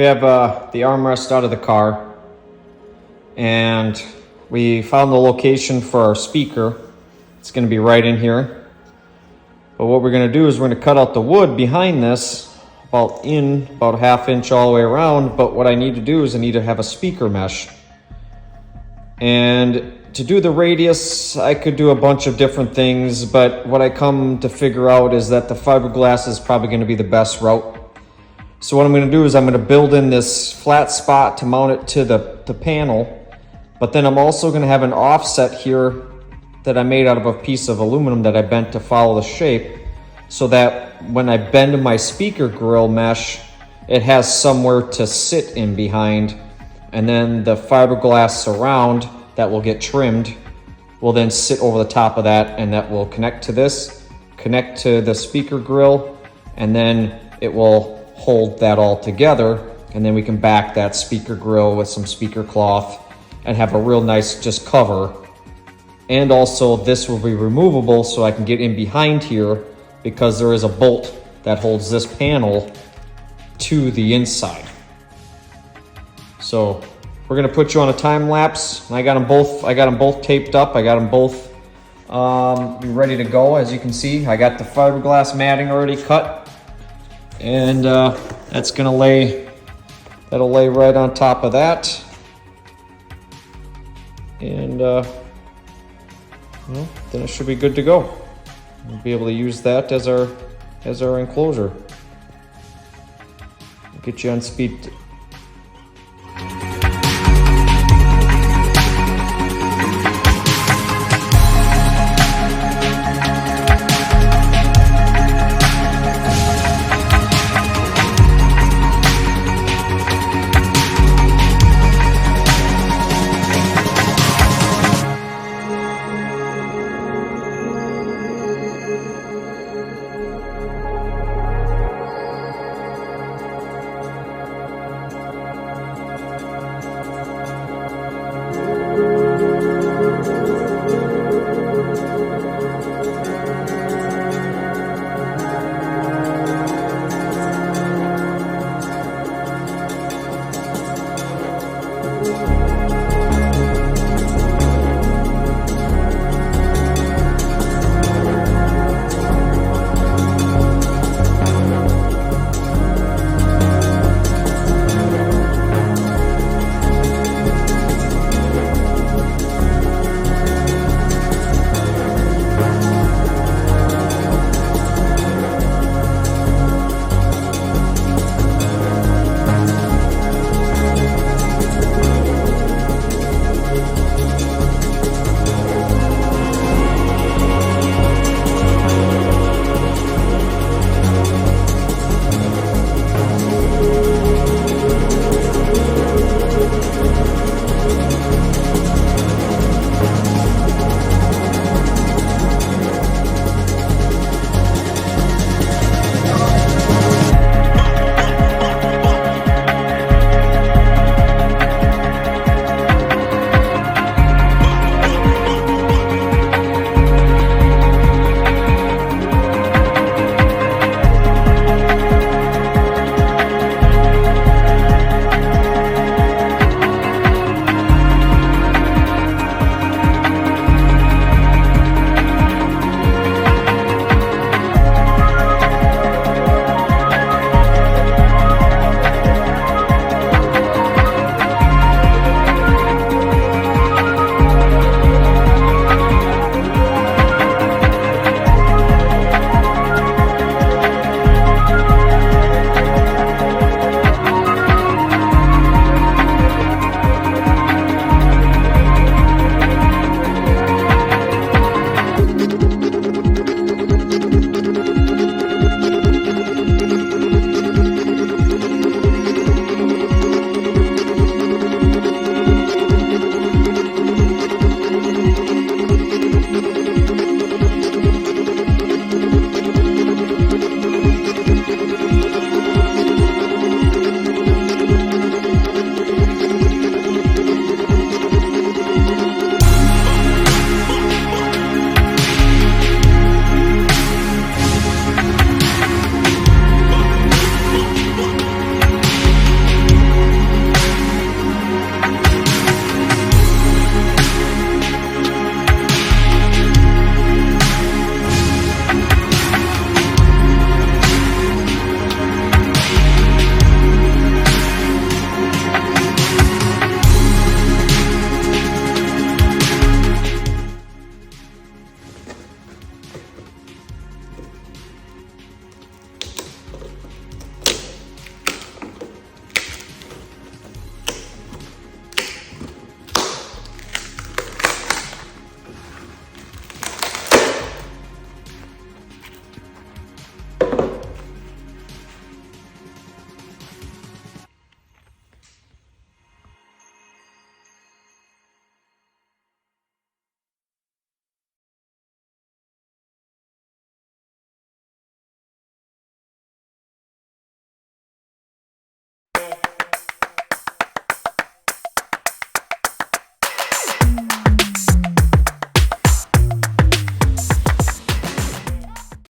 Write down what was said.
We have the armrest out of the car, and we found the location for our speaker. It's going to be right in here. But what we're going to do is we're going to cut out the wood behind this, about a half inch all the way around. But what I need to do is I need to have a speaker mesh. And to do the radius, I could do a bunch of different things, but what I come to figure out is that the fiberglass is probably going to be the best route. So what I'm going to do is I'm going to build in this flat spot to mount it to the panel, but then I'm also going to have an offset here that I made out of a piece of aluminum that I bent to follow the shape, so that when I bend my speaker grill mesh, it has somewhere to sit in behind, and then the fiberglass surround that will get trimmed will then sit over the top of that, and that will connect to this, connect to the speaker grill, and then it will hold that all together, and then we can back that speaker grill with some speaker cloth and have a real nice just cover. And also this will be removable, so I can get in behind here because there is a bolt that holds this panel to the inside. So we're gonna put you on a time lapse. I got them both taped up. I got them both ready to go. As you can see, I got the fiberglass matting already cut. And that's gonna that'll lay right on top of that. And well, then it should be good to go. We'll be able to use that as our enclosure. Get you on speed